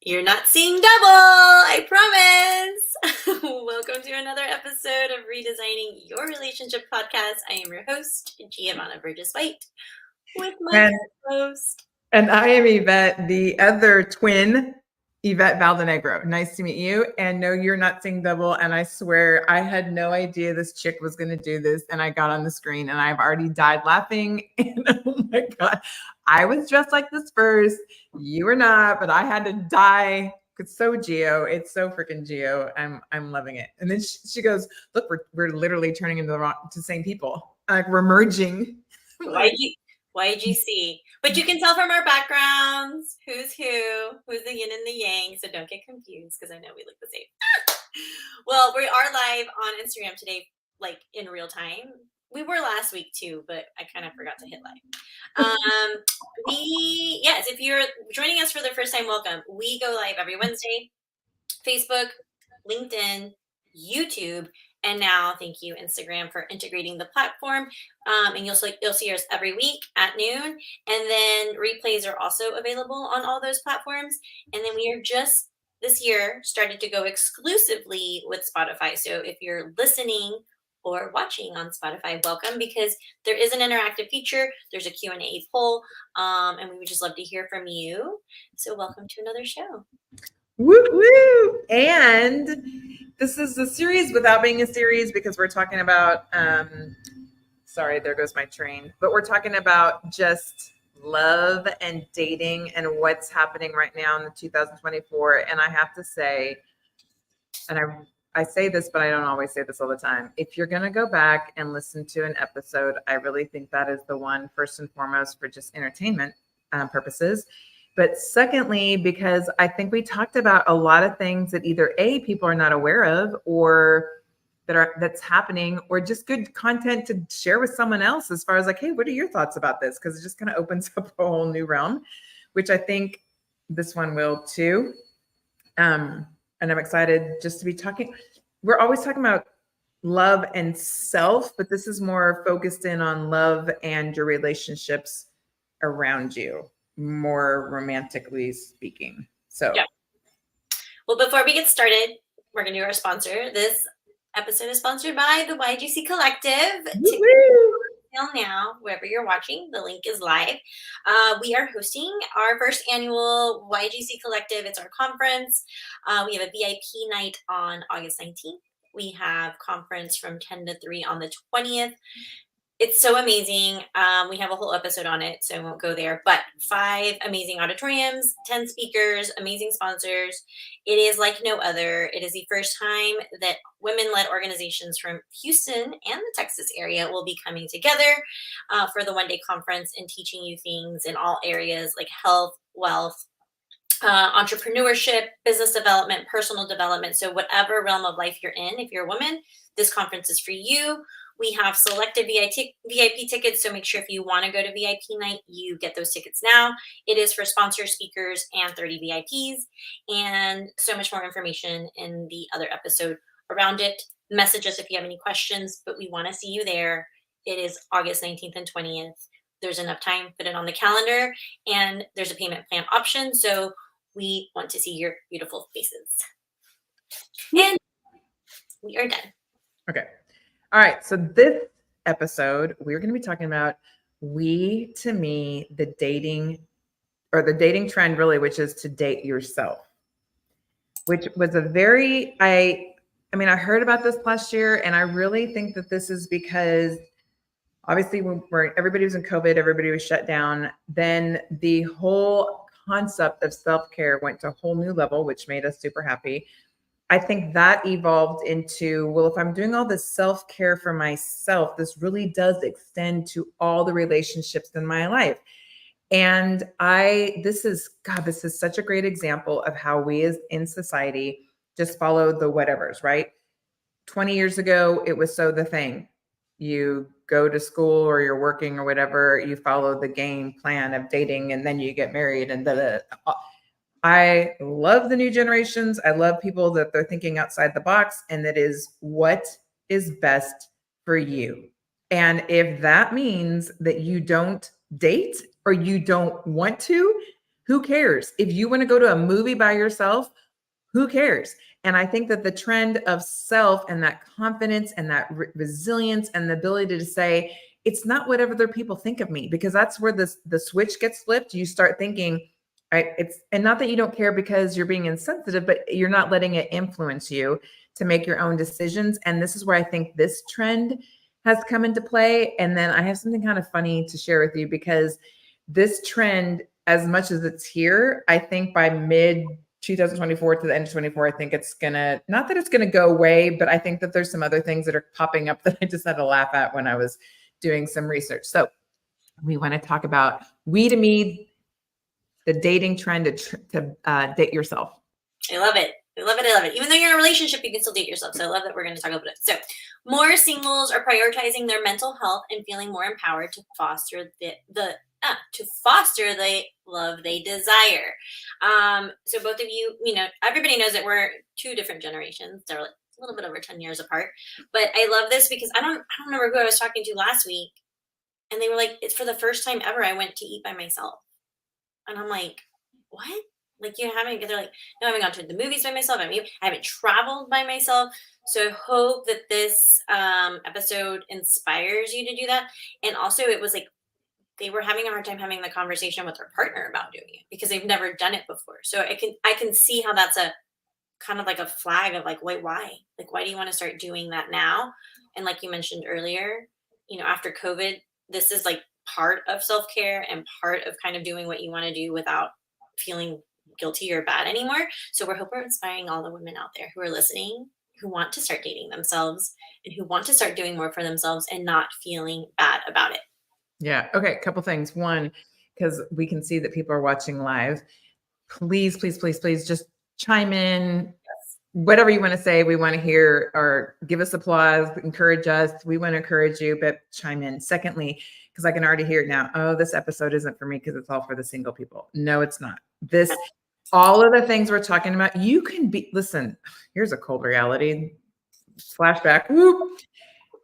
You're not seeing double, I promise. Welcome to another episode of Redesigning Your Relationship Podcast. I am your host, Geovanna Burgess White, with my co-host. And I am Yvette, the other twin, Yvette Valdenegro. Nice to meet you. And no, you're not seeing double. And I swear I had no idea this chick was going to do this. And I got on the screen and I've already died laughing. And oh my God, I was dressed like this first. You were not, but I had to die. It's so Geo. It's so freaking Geo. I'm loving it. And then she goes, look, we're literally turning into the same people. Like we're merging. YGC. But you can tell from our backgrounds who's the yin and the yang. So don't get confused because I know we look the same. Well, we are live on Instagram today, like in real time. We were last week too, but I kind of forgot to hit live. Yes, if you're joining us for the first time, welcome. We go live every Wednesday, Facebook, LinkedIn, YouTube, and now thank you, Instagram, for integrating the platform. And you'll see us every week at noon. And then replays are also available on all those platforms. And then we are just this year started to go exclusively with Spotify. So if you're listening or watching on Spotify, welcome, because there is an interactive feature. There's a Q&A poll, and we would just love to hear from you. So welcome to another show. Woo woo! And this is a series without being a series because we're talking about, sorry, there goes my train, but we're talking about just love and dating and what's happening right now in the 2024. And I have to say, and I say this, but I don't always say this all the time. If you're going to go back and listen to an episode, I really think that is the one first and foremost for just entertainment purposes. But secondly, because I think we talked about a lot of things that either A, people are not aware of or that's happening, or just good content to share with someone else as far as like, hey, what are your thoughts about this? Because it just kind of opens up a whole new realm, which I think this one will too. And I'm excited just to be talking. We're always talking about love and self, but this is more focused in on love and your relationships around you, more romantically speaking. So, yeah. Well, before we get started, we're going to do our sponsor. This episode is sponsored by the YGC Collective. Now, wherever you're watching, the link is live. We are hosting our first annual YGC Collective. It's our conference. We have a VIP night on August 19th. We have conference from 10 to 3 on the 20th. It's so amazing. We have a whole episode on it, so I won't go there. But 5 amazing auditoriums, 10 speakers, amazing sponsors. It is like no other. It is the first time that women-led organizations from Houston and the Texas area will be coming together for the one-day conference and teaching you things in all areas like health, wealth, entrepreneurship, business development, personal development. So whatever realm of life you're in, if you're a woman, this conference is for you. We have selected VIP tickets, so make sure if you want to go to VIP night, you get those tickets now. It is for sponsor speakers and 30 VIPs, and so much more information in the other episode around it. Message us if you have any questions, but we want to see you there. It is August 19th and 20th. There's enough time, put it on the calendar, and there's a payment plan option, so we want to see your beautiful faces. And we are done. Okay. All right. So this episode, we're going to be talking about the dating trend really, which is to date yourself, which was I heard about this last year, and I really think that this is because obviously when everybody was in COVID, everybody was shut down. Then the whole concept of self-care went to a whole new level, which made us super happy. I think that evolved into, well, if I'm doing all this self-care for myself, this really does extend to all the relationships in my life. And this is such a great example of how we as in society just follow the whatevers, right? 20 years ago, it was so the thing. You go to school or you're working or whatever, you follow the game plan of dating and then you get married and I love the new generations. I love people that they're thinking outside the box, and that is what is best for you. And if that means that you don't date or you don't want to, Who cares? If you want to go to a movie by yourself, who cares? And I think that the trend of self and that confidence and that resilience and the ability to say, it's not what other people think of me, because that's where the switch gets flipped. You start thinking, right, and not that you don't care because you're being insensitive, but you're not letting it influence you to make your own decisions. And this is where I think this trend has come into play. And then I have something kind of funny to share with you, because this trend, as much as it's here, I think by mid 2024 to the end of 24, I think it's gonna, not that it's gonna go away, but I think that there's some other things that are popping up that I just had to laugh at when I was doing some research. So we want to talk about we to me, the dating trend to date yourself. I love it. I love it. I love it. Even though you're in a relationship, you can still date yourself. So I love that we're going to talk about it. So more singles are prioritizing their mental health and feeling more empowered to foster the love they desire. So both of you, everybody knows that we're two different generations. They're like a little bit over 10 years apart. But I love this because I don't remember who I was talking to last week. And they were like, it's for the first time ever I went to eat by myself. And I'm like, what? Like, you haven't, they're like, no, I haven't gone to the movies by myself. I haven't traveled by myself. So I hope that this episode inspires you to do that. And also it was like, they were having a hard time having the conversation with their partner about doing it because they've never done it before. So I can see how that's a kind of like a flag of like, wait, why? Like, why do you want to start doing that now? And like you mentioned earlier, after COVID, this is like part of self-care and part of kind of doing what you want to do without feeling guilty or bad anymore. So we're hoping we're inspiring all the women out there who are listening, who want to start dating themselves and who want to start doing more for themselves and not feeling bad about it. Yeah. Okay. A couple things. One, because we can see that people are watching live. Please, please, please, please just chime in. Yes. Whatever you want to say, we want to hear, or give us applause, encourage us. We want to encourage you, but chime in. Secondly, because I can already hear it now. Oh, this episode isn't for me because it's all for the single people. No, it's not. All of the things we're talking about, you can be, listen, here's a cold reality. Flashback. Whoop.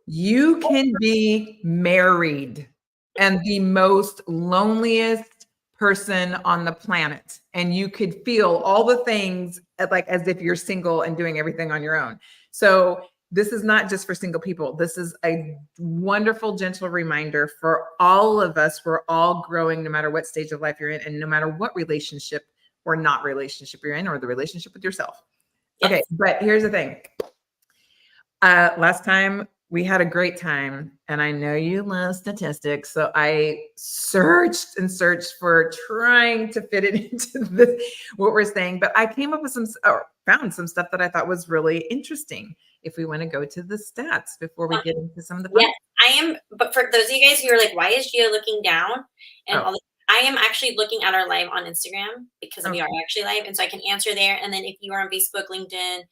You can be married and the most loneliest person on the planet. And you could feel all the things like as if you're single and doing everything on your own. So this is not just for single people. This is a wonderful, gentle reminder for all of us. We're all growing no matter what stage of life you're in and no matter what relationship or not relationship you're in or the relationship with yourself. Yes. Okay, but here's the thing. Last time we had a great time, and I know you love statistics, so I searched and searched for trying to fit it into what we're saying, but I came up with found some stuff that I thought was really interesting. If we want to go to the stats before we get into some of the fun. Yes, I am. But for those of you guys who are like, why is Gio looking down? And I am actually looking at our live on Instagram because we are actually live, and so I can answer there. And then if you are on Facebook, LinkedIn,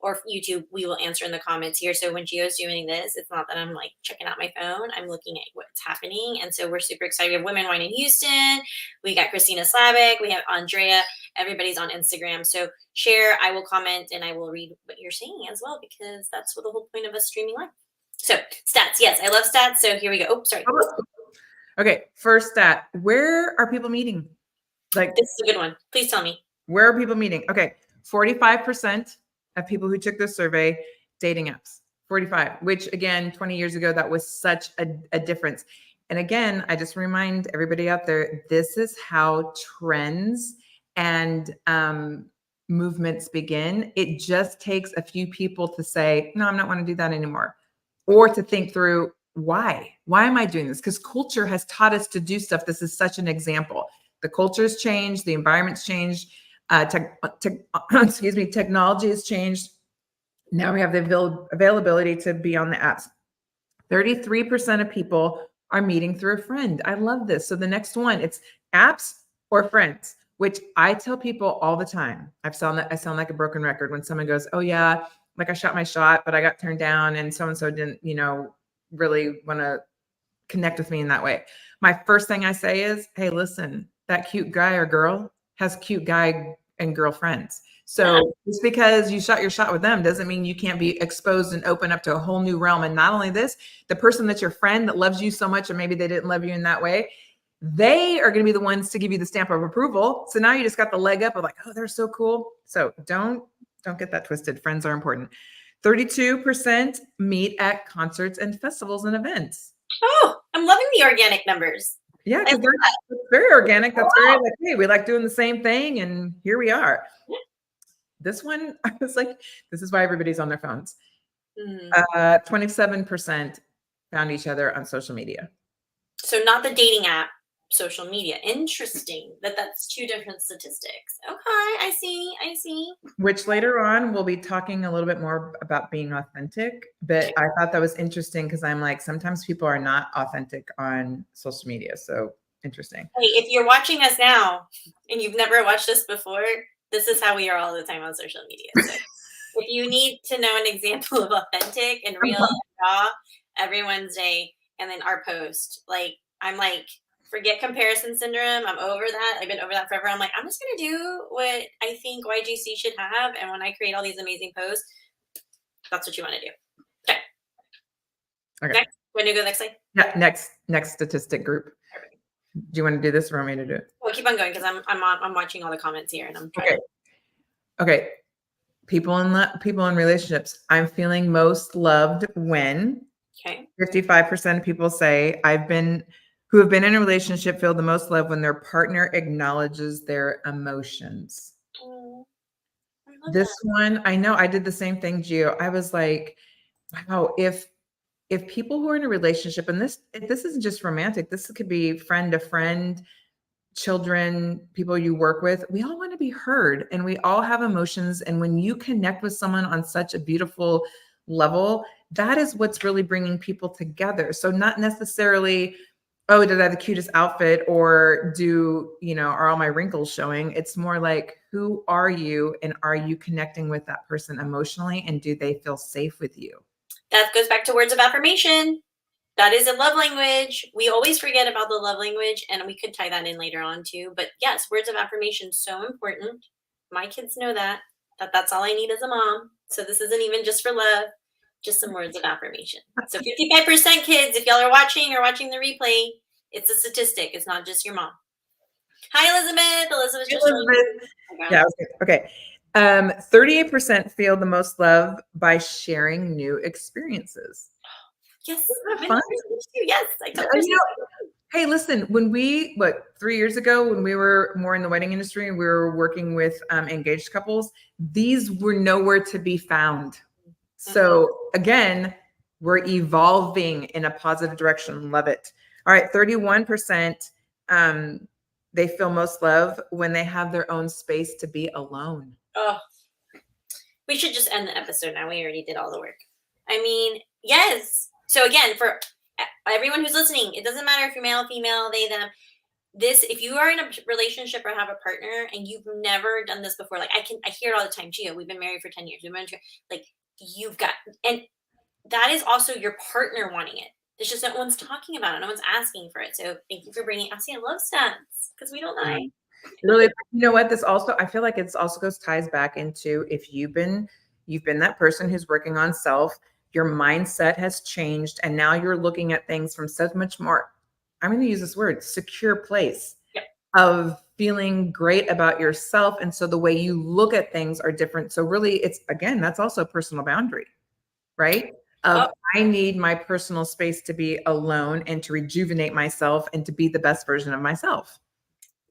or YouTube, we will answer in the comments here. So when Gio's doing this, it's not that I'm like checking out my phone. I'm looking at what's happening. And so we're super excited. We have Women Wine in Houston. We got Christina Slavic. We have Andrea. Everybody's on Instagram. So share, I will comment, and I will read what you're saying as well, because that's what the whole point of us streaming live. So stats. Yes, I love stats. So here we go. Oh, sorry. Okay. First stat. Where are people meeting? Like, this is a good one. Please tell me. Where are people meeting? Okay. 45% of people who took this survey, dating apps, 45, which again, 20 years ago, that was such a difference. And again, I just remind everybody out there, this is how trends and movements begin. It just takes a few people to say, no, I'm not want to do that anymore. Or to think through, why am I doing this? Because culture has taught us to do stuff. This is such an example. The culture's changed, the environment's changed. Technology has changed. Now we have the availability to be on the apps. 33% of people are meeting through a friend. I love this. So the next one, it's apps or friends, which I tell people all the time. I sound like a broken record when someone goes, oh yeah, like I shot my shot, but I got turned down and so-and-so didn't, really want to connect with me in that way. My first thing I say is, hey, listen, that cute guy or girl has cute guy and girl friends. So just because you shot your shot with them doesn't mean you can't be exposed and open up to a whole new realm. And not only this, the person that's your friend that loves you so much, or maybe they didn't love you in that way, They are going to be the ones to give you the stamp of approval. So now you just got the leg up of like, oh, they're so cool. So don't get that twisted. Friends are important. 32% meet at concerts and festivals and events. Oh, I'm loving the organic numbers. Yeah, because that's very organic. That's very like, hey, we like doing the same thing, and here we are. Yeah. This one, I was like, this is why everybody's on their phones. 27% found each other on social media. So not the dating app, social media. Interesting that's two different statistics. Okay, I see. Which later on we'll be talking a little bit more about being authentic. But I thought that was interesting because I'm like, sometimes people are not authentic on social media. So interesting. Hey, if you're watching us now and you've never watched us before, this is how we are all the time on social media. So if you need to know an example of authentic and real and raw, every Wednesday, and then our post, like, I'm like, forget comparison syndrome. I'm over that. I've been over that forever. I'm like, I'm just going to do what I think YGC should have. And when I create all these amazing posts, that's what you want to do. Okay. Next. Want to go next slide? Yeah. Next statistic group. Do you want to do this or want me to do it? Well, keep on going because I'm watching all the comments here and I'm trying. Okay. People in relationships. I'm feeling most loved when. Okay. 55% of people say who have been in a relationship feel the most love when their partner acknowledges their emotions. Oh, this one, I know I did the same thing, Gio. I was like, wow, if people who are in a relationship, and this isn't just romantic, this could be friend to friend, children, people you work with, we all want to be heard and we all have emotions. And when you connect with someone on such a beautiful level, that is what's really bringing people together. So not necessarily, oh, did I have the cutest outfit or are all my wrinkles showing? It's more like, who are you and are you connecting with that person emotionally and do they feel safe with you? That goes back to words of affirmation. That is a love language. We always forget about the love language, and we could tie that in later on too. But yes, words of affirmation, so important. My kids know that's all I need as a mom. So this isn't even just for love, just some words of affirmation. So 55% kids, if y'all are watching the replay, it's a statistic. It's not just your mom. Hi, Elizabeth. Elizabeth just joined. Yeah. Okay. 38% feel the most love by sharing new experiences. Yes. Fun? Yes. I told you. Hey, listen, when 3 years ago, when we were more in the wedding industry and we were working with engaged couples, these were nowhere to be found. So again, we're evolving in a positive direction. Love it. All right. 31%, they feel most love when they have their own space to be alone. Oh, we should just end the episode now. We already did all the work. I mean, yes. So again, for everyone who's listening, it doesn't matter if you're male, female, they, them. If you are in a relationship or have a partner and you've never done this before, like I hear it all the time. Gio, we've been married for 10 years. And that is also your partner wanting it. It's just no one's talking about it. No one's asking for it. So thank you for bringing. I love stats because we don't know. Really, you know what? I feel like it also ties back into if you've been that person who's working on self. Your mindset has changed, and now you're looking at things from so much more, I'm going to use this word, secure place of feeling great about yourself. And so the way you look at things are different. So really, that's also a personal boundary, right? I need my personal space to be alone and to rejuvenate myself and to be the best version of myself.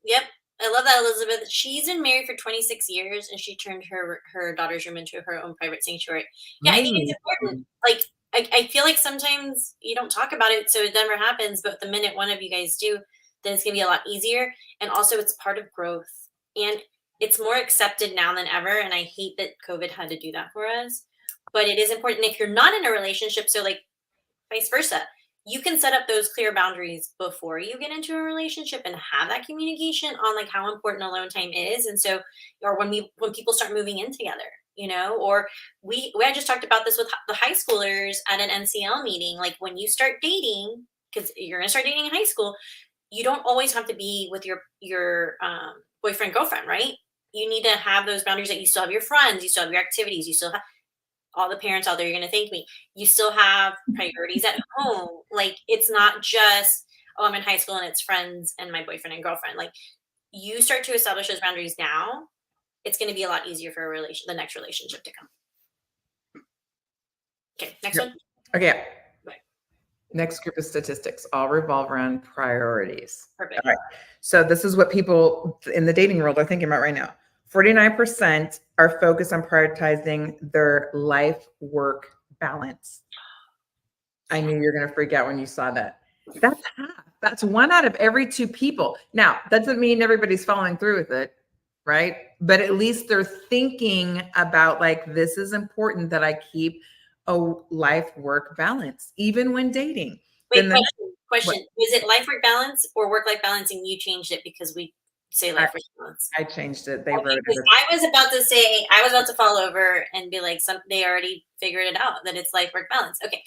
Yep. I love that, Elizabeth. She's been married for 26 years and she turned her daughter's room into her own private sanctuary. Yeah, I think it's important. Like, I feel like sometimes you don't talk about it, so it never happens. But the minute one of you guys do, then it's going to be a lot easier. And also, it's part of growth. And it's more accepted now than ever. And I hate that COVID had to do that for us. But it is important if you're not in a relationship. So, like, vice versa. You can set up those clear boundaries before you get into a relationship and have that communication on like how important alone time is. And so, or when people start moving in together, or I just talked about this with the high schoolers at an NCL meeting. Like when you start dating, because you're going to start dating in high school, you don't always have to be with your boyfriend, girlfriend, right? You need to have those boundaries that you still have your friends, you still have your activities, you still have all the parents out there, you're going to thank me. You still have priorities at home. Like, it's not just, oh, I'm in high school and it's friends and my boyfriend and girlfriend. Like, you start to establish those boundaries now, it's going to be a lot easier for the next relationship to come. Okay, next one. Okay. Right. Next group of statistics all revolve around priorities. Perfect. All right. So this is what people in the dating world are thinking about right now. 49% are focused on prioritizing their life-work balance. I knew you were going to freak out when you saw that. That's half. That's 1 out of every 2 people. Now, that doesn't mean everybody's following through with it, right? But at least they're thinking about, like, this is important that I keep a life-work balance, even when dating. Wait, question. Is it life-work balance or work-life balance, and you changed it because we say life-work balance? I changed it. They wrote it. I was about to fall over and be like, they already figured it out that it's life-work balance. Okay.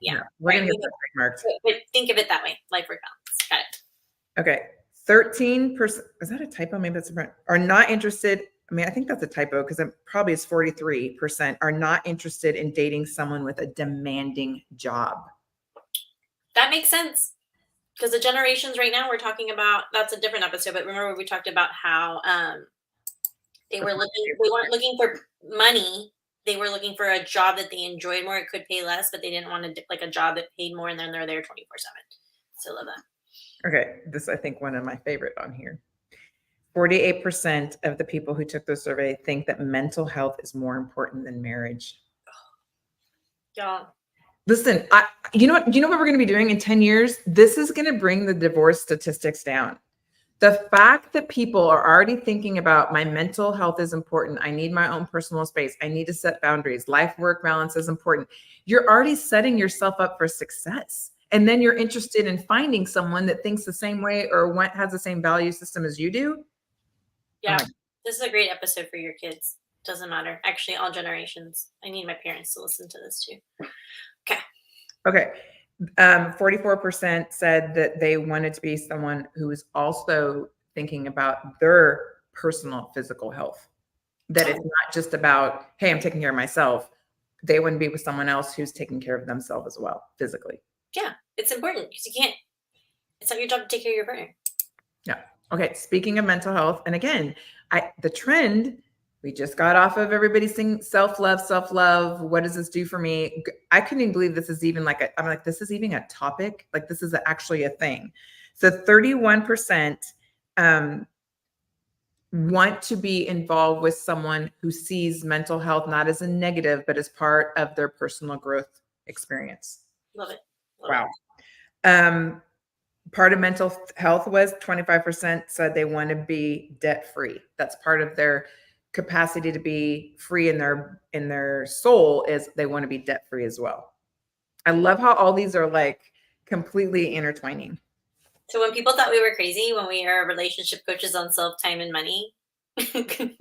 Yeah. No, we're going to get that marked. But think of it that way. Life-work balance. Got it. Okay. 13%. Is that a typo? Maybe that's a print. Are not interested. I mean, I think that's a typo because it probably is 43% are not interested in dating someone with a demanding job. That makes sense. Because the generations right now we're talking about, that's a different episode, but remember we talked about how they weren't looking for money. They were looking for a job that they enjoyed more. It could pay less, but they didn't want to like a job that paid more, and then they're there 24/7. So love that. Okay. This, I think, one of my favorite on here. 48% of the people who took the survey think that mental health is more important than marriage. Yeah. Listen, you know what we're going to be doing in 10 years? This is going to bring the divorce statistics down. The fact that people are already thinking about my mental health is important. I need my own personal space. I need to set boundaries. Life-work balance is important. You're already setting yourself up for success. And then you're interested in finding someone that thinks the same way or has the same value system as you do. Yeah. This is a great episode for your kids. Doesn't matter. Actually, all generations. I need my parents to listen to this too. Okay. 44% said that they wanted to be someone who was also thinking about their personal physical health. That it's not just about, hey, I'm taking care of myself. They want to be with someone else who's taking care of themselves as well, physically. Yeah, it's important because it's not your job to take care of your partner. Yeah. Okay. Speaking of mental health, and again, the trend, we just got off of everybody saying self-love. What does this do for me? I couldn't even believe this is even I'm like, this is even a topic. Like, this is actually a thing. So 31% want to be involved with someone who sees mental health not as a negative, but as part of their personal growth experience. Love it. Wow. Part of mental health was 25% said they want to be debt-free. That's part of their capacity to be free in their soul, is they want to be debt-free as well. I love how all these are like completely intertwining. So when people thought we were crazy when we are relationship coaches on self, time, and money, right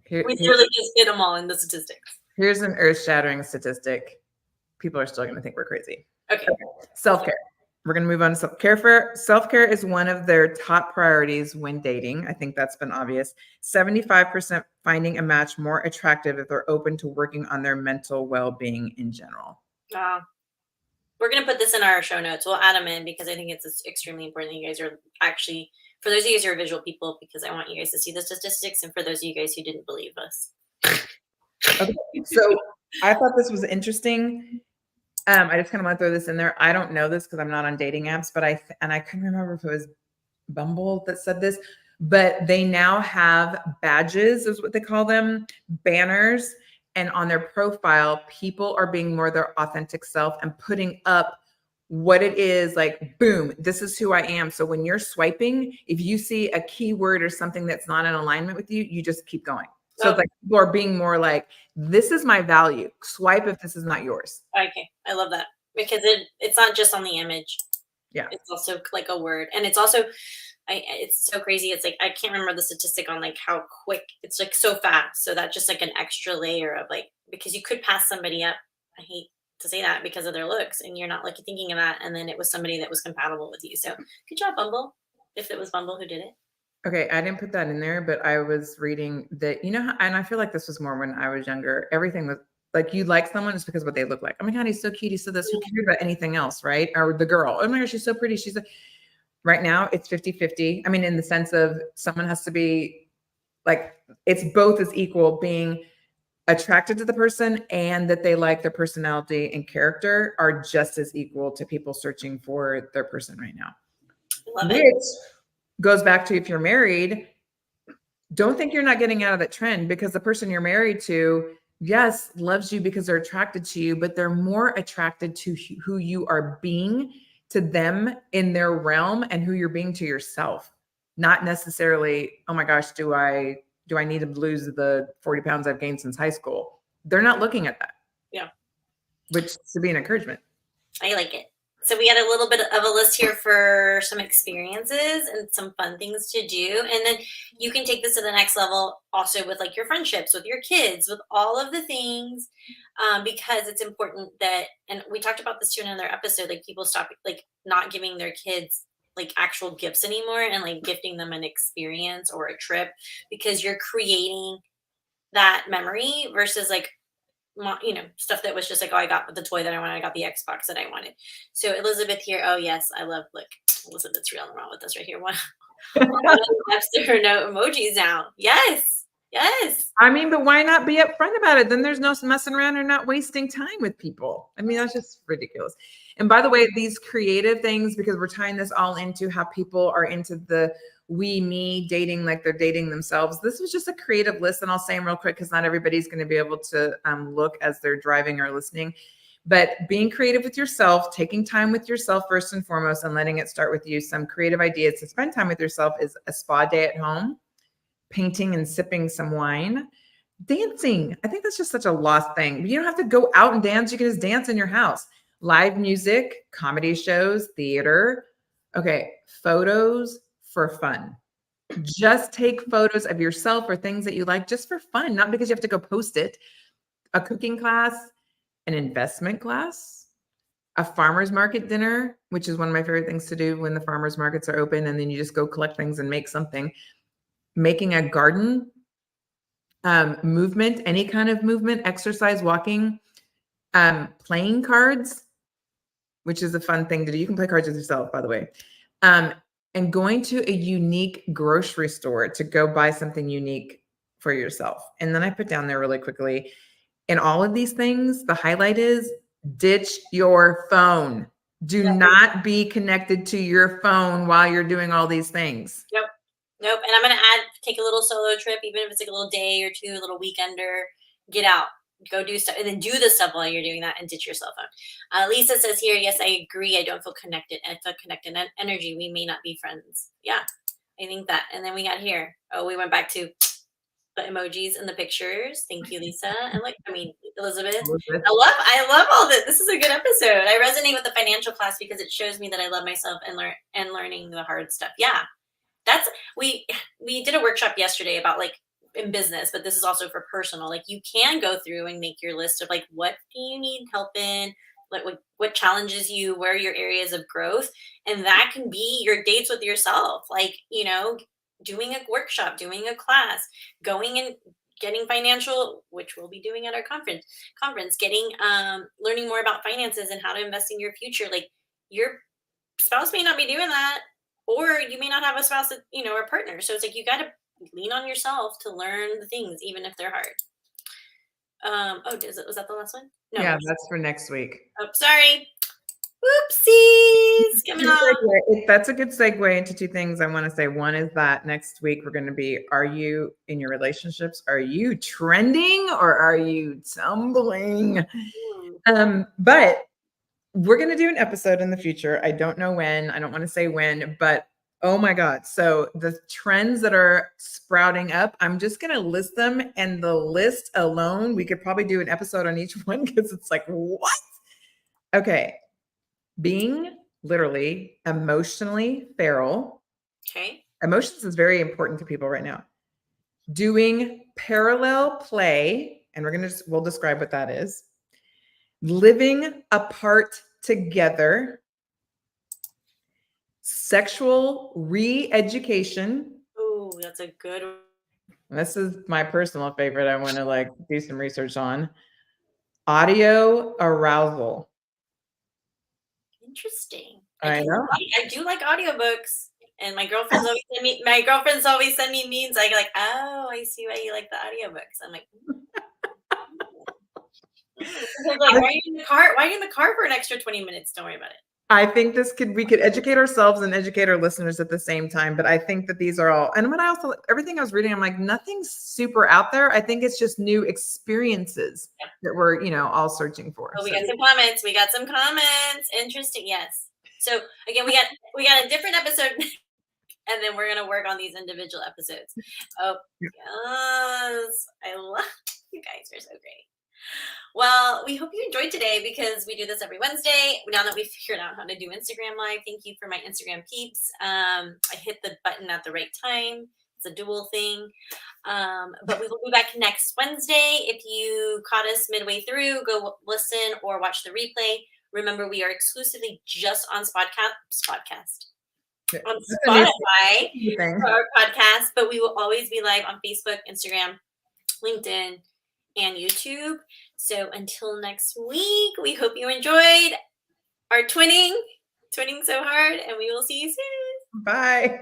here. We literally just hit them all in the statistics. Here's an earth-shattering statistic. People are still going to think we're crazy. Okay. Self-care. We're going to move on to self-care. Self-care is one of their top priorities when dating. I think that's been obvious. 75% finding a match more attractive if they're open to working on their mental well-being in general. We're going to put this in our show notes. We'll add them in because I think it's extremely important that you guys are actually, for those of you guys who are visual people, because I want you guys to see the statistics, and for those of you guys who didn't believe us. Okay. So I thought this was interesting. I just kind of want to throw this in there. I don't know this because I'm not on dating apps, but I couldn't remember if it was Bumble that said this, but they now have badges, is what they call them, banners. And on their profile, people are being more their authentic self and putting up what it is, like, boom, this is who I am. So when you're swiping, if you see a keyword or something that's not in alignment with you, you just keep going. So it's like people are being more like, this is my value. Swipe if this is not yours. Okay. I love that because it's not just on the image. Yeah. It's also like a word. And it's also, it's so crazy. It's like, I can't remember the statistic on like how quick it's like so fast. So that's just like an extra layer of like, because you could pass somebody up. I hate to say that because of their looks and you're not like thinking of that. And then it was somebody that was compatible with you. So good job, Bumble. If it was Bumble who did it. Okay, I didn't put that in there, but I was reading that, and I feel like this was more when I was younger. Everything was Like you like someone just because of what they look like. Oh my God, he's so cute. He's so this. Who cared about anything else, right? Or the girl. Oh my gosh, she's so pretty. Right now it's 50-50. I mean, in the sense of someone has to be like, it's both as equal, being attracted to the person and that they like their personality and character are just as equal to people searching for their person right now. Love Which it. goes back to, if you're married, don't think you're not getting out of that trend, because the person you're married to, yes, loves you because they're attracted to you, but they're more attracted to who you are being to them in their realm and who you're being to yourself. Not necessarily, oh my gosh, do I need to lose the 40 pounds I've gained since high school? They're not looking at that. Yeah. Which should be an encouragement. I like it. So we had a little bit of a list here for some experiences and some fun things to do. And then you can take this to the next level also with like your friendships, with your kids, with all of the things, because it's important that, and we talked about this too in another episode, like people stop like not giving their kids like actual gifts anymore and like gifting them an experience or a trip, because you're creating that memory versus like, you know, stuff that was just like, oh, I got the toy that I wanted, I got the Xbox that I wanted. So Elizabeth here, oh yes, I love, look, Elizabeth's real and wrong with us right here. One Webster, no emojis now. Yes. I mean, but why not be upfront about it? Then there's no messing around or not wasting time with people. I mean, that's just ridiculous. And by the way, these creative things, because we're tying this all into how people are into the we, me dating, like they're dating themselves. This was just a creative list. And I'll say them real quick, because not everybody's going to be able to look as they're driving or listening. But being creative with yourself, taking time with yourself first and foremost, and letting it start with you. Some creative ideas to spend time with yourself is a spa day at home, painting and sipping some wine, dancing. I think that's just such a lost thing. You don't have to go out and dance. You can just dance in your house. Live music, comedy shows, theater. Okay, photos for fun. Just take photos of yourself or things that you like just for fun, not because you have to go post it. A cooking class, an investment class, a farmer's market dinner, which is one of my favorite things to do when the farmer's markets are open, and then you just go collect things and make something. Making a garden, movement, any kind of movement, exercise, walking, playing cards, which is a fun thing to do. You can play cards with yourself, by the way. And going to a unique grocery store to go buy something unique for yourself. And then I put down there really quickly, in all of these things, the highlight is ditch your phone. Do not be connected to your phone while you're doing all these things. Nope. And I'm going to take a little solo trip, even if it's like a little day or two, a little weekender, get out, go do stuff, and then do the stuff while you're doing that and ditch your cell phone. Lisa says here, yes, I agree. I don't feel connected. I feel connected energy. We may not be friends. Yeah, I think that. And then we got here. Oh, we went back to the emojis and the pictures. Thank you, Lisa. And like, I mean, Elizabeth. I love all this. This is a good episode. I resonate with the financial class because it shows me that I love myself and learning the hard stuff. Yeah. That's, we did a workshop yesterday about like in business, but this is also for personal. Like you can go through and make your list of like, what do you need help in? Like what challenges you, where are your areas of growth? And that can be your dates with yourself. Like, you know, doing a workshop, doing a class, going and getting financial, which we'll be doing at our conference, getting, learning more about finances and how to invest in your future. Like your spouse may not be doing that, or you may not have a spouse that, you know, or partner. So it's like, you got to lean on yourself to learn the things, even if they're hard. Was that the last one? No. Yeah, that's for next week. Oh, sorry. Whoopsies. Coming on. That's a good segue into two things I want to say. One is that next week we're going to be, are you in your relationships? Are you trending or are you tumbling? But we're going to do an episode in the future. I don't know when. I don't want to say when, but oh my God. So the trends that are sprouting up, I'm just going to list them. And the list alone, we could probably do an episode on each one because it's like, what? Okay. Being literally emotionally feral. Okay. Emotions is very important to people right now. Doing parallel play. And we'll describe what that is. Living apart together, sexual re-education. Oh, that's a good one. This is my personal favorite. I want to like do some research on. Audio arousal. Interesting. I know. I do like audiobooks, and my girlfriends always send me memes. Like, oh, I see why you like the audiobooks. I'm like, like, why are you in the car? Why are you in the car for an extra 20 minutes? Don't worry about it. I think we could educate ourselves and educate our listeners at the same time. But I think that these are all, and what I also, everything I was reading, I'm like, nothing's super out there. I think it's just new experiences that we're, all searching for. Oh, we got some comments. Interesting. Yes. So again, we got a different episode, and then we're gonna work on these individual episodes. Oh yes, I love you guys. Are so great. Well, we hope you enjoyed today because we do this every Wednesday. Now that we've figured out how to do Instagram Live, thank you for my Instagram peeps. I hit the button at the right time. It's a dual thing. But we will be back next Wednesday. If you caught us midway through, go listen or watch the replay. Remember, we are exclusively just on Spotify for our podcast, but we will always be live on Facebook, Instagram, LinkedIn, and YouTube. So until next week, we hope you enjoyed our twinning so hard, and we will see you soon. Bye.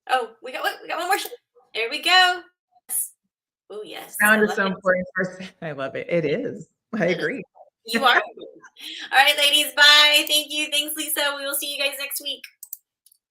Oh, we got one more. There we go. Oh yes. Sound is so important. I love it. It is. I agree. You are. All right, ladies. Bye. Thank you. Thanks, Lisa. We will see you guys next week.